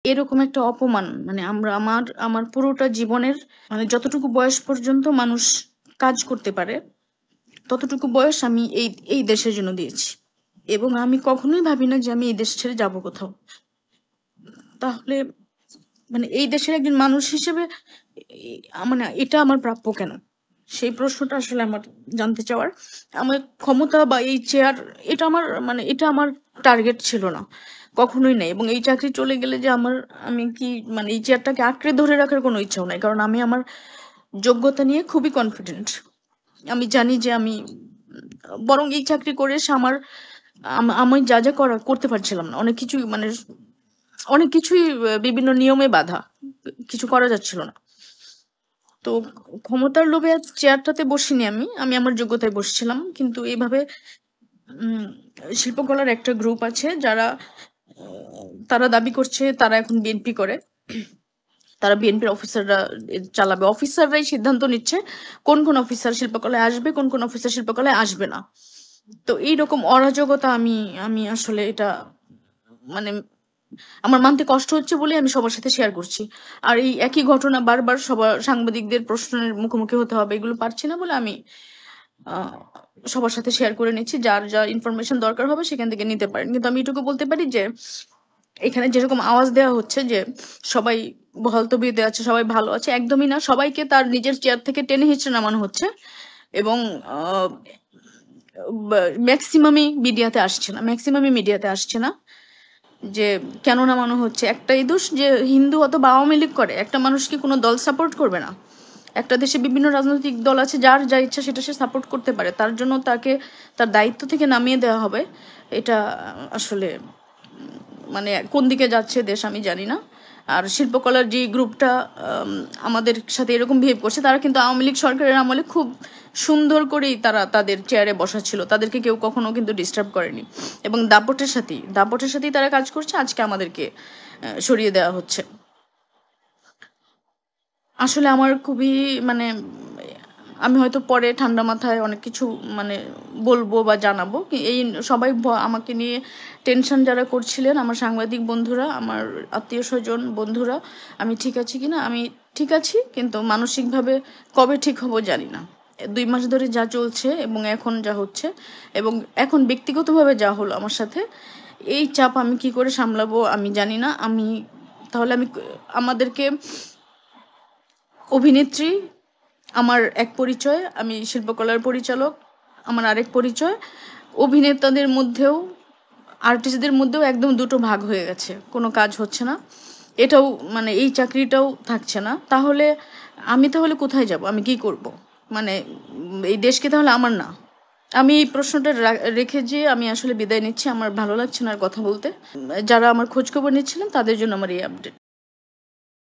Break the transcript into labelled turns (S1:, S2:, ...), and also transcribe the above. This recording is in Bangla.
S1: এরকম একটা অপমান মানে আমার আমার পুরোটা জীবনের মানে যতটুকু বয়স পর্যন্ত মানুষ কাজ করতে পারে ততটুকু বয়স আমি এই দেশের জন্য দিয়েছি। এবং আমি কখনোই ভাবি না যে আমি এই দেশ ছেড়ে যাবো কোথাও। তাহলে মানে এই দেশের একজন মানুষ হিসেবে মানে এটা আমার প্রাপ্য কেন? সেই প্রশ্নটা আসলে আমার জানতে চাওয়ার। আমার ক্ষমতা বা এই চেয়ার এটা আমার মানে এটা আমার টার্গেট ছিল না, কখনোই নাই। এবং এই চাকরি চলে গেলে যে আমার আমি কি মানে এই চেয়ারটাকে আঁকড়ে ধরে রাখার কোনো ইচ্ছাও নাই, কারণ আমি আমার যোগ্যতা নিয়ে খুবই কনফিডেন্ট। আমি জানি যে আমি বরং এই চাকরি করে এসে আমার আমি যা যা করতে পারছিলাম না অনেক কিছুই মানে অনেক কিছুই বিভিন্ন নিয়মে বাধা, কিছু করা যাচ্ছিল না। তো ক্ষমতার লোভে আর চেয়ারটাতে বসিনি আমি, আমি আমার যোগ্যতায় বসছিলাম। কিন্তু এইভাবে উম, শিল্পকলার একটা গ্রুপ আছে যারা তারা দাবি করছে তারা এখন বিএনপি করে, তারা বিএনপির অফিসাররা চালাবে, অফিসাররাই সিদ্ধান্ত নিচ্ছে কোন কোন অফিসার শিল্পকলায় আসবে, কোন কোন অফিসার শিল্পকলায় আসবে না। তো এইরকম অরাজকতা আমি আমি আসলে এটা মানে আমার মানতে কষ্ট হচ্ছে বলে আমি সবার সাথে শেয়ার করছি। আর এই একই ঘটনা বারবার সবার সাংবাদিকদের প্রশ্নের মুখোমুখি হতে হবে, এগুলো পারছি না বলে আমি আহ, সবার সাথে শেয়ার করে নিচ্ছি। যার যা ইনফরমেশন দরকার হবে সেখান থেকে নিতে পারেন। কিন্তু আমি এটুকু বলতে পারি যে এখানে যেরকম আওয়াজ দেওয়া হচ্ছে যে সবাই বহাল তবিয়তে আছে, সবাই ভালো আছে, একদমই না। সবাইকে তার নিজের চেয়ার থেকে টেনে হিঁচড়ে নামানো হচ্ছে। এবং ম্যাক্সিমামই মিডিয়াতে আসছে না। যে কেন নামানো হচ্ছে, একটাই দোষ যে হিন্দু অথবা আওয়ামী লীগ করে, একটা মানুষ কি কোনো দল সাপোর্ট করবে না? একটা দেশে বিভিন্ন রাজনৈতিক দল আছে, যার যা ইচ্ছা সেটা সে সাপোর্ট করতে পারে, তার জন্য তাকে তার দায়িত্ব থেকে নামিয়ে দেওয়া হবে? এটা আসলে মানে কোন দিকে যাচ্ছে দেশ আমি জানি না। আর শিল্পকলার যে গ্রুপটা আমাদের সাথে এরকম বিহেভ করছে, তারা কিন্তু আওয়ামী লীগ সরকারের আমলে খুব সুন্দর করেই তারা তাদের চেয়ারে বসা ছিল, তাদেরকে কেউ কখনো কিন্তু ডিস্টার্ব করেনি। এবং দাপটের সাথেই তারা কাজ করছে, আজকে আমাদেরকে সরিয়ে দেওয়া হচ্ছে। আসলে আমার খুবই মানে আমি হয়তো পরে ঠান্ডা মাথায় অনেক কিছু মানে বলবো বা জানাবো। এই সবাই আমাকে নিয়ে টেনশন যারা করছিলেন, আমার সাংবাদিক বন্ধুরা, আমার আত্মীয় স্বজন বন্ধুরা, আমি ঠিক আছি কিনা, আমি ঠিক আছি, কিন্তু মানসিকভাবে কবে ঠিক হব জানি না। 2 মাস ধরে যা চলছে এবং এখন যা হচ্ছে এবং এখন ব্যক্তিগতভাবে যা হলো আমার সাথে, এই চাপ আমি কি করে সামলাবো আমি জানি না। তাহলে আমাদেরকে অভিনেত্রী আমার এক পরিচয়, আমি শিল্পকলার পরিচালক আমার আরেক পরিচয়, অভিনেতাদের মধ্যেও আর্টিস্টদের মধ্যেও একদম দুটো ভাগ হয়ে গেছে, কোনো কাজ হচ্ছে না। এটাও মানে এই চাকরিটাও থাকছে না। তাহলে আমি তাহলে কোথায় যাব, আমি কি করব? মানে এই দেশকে তাহলে আমার না? আমি এই প্রশ্নটা রেখে যে আমি আসলে বিদায় নিচ্ছি, আমার ভালো লাগছে না আর কথা বলতে। যারা আমার খোঁজখবর নিচ্ছিলেন তাদের জন্য আমার এই আপডেট।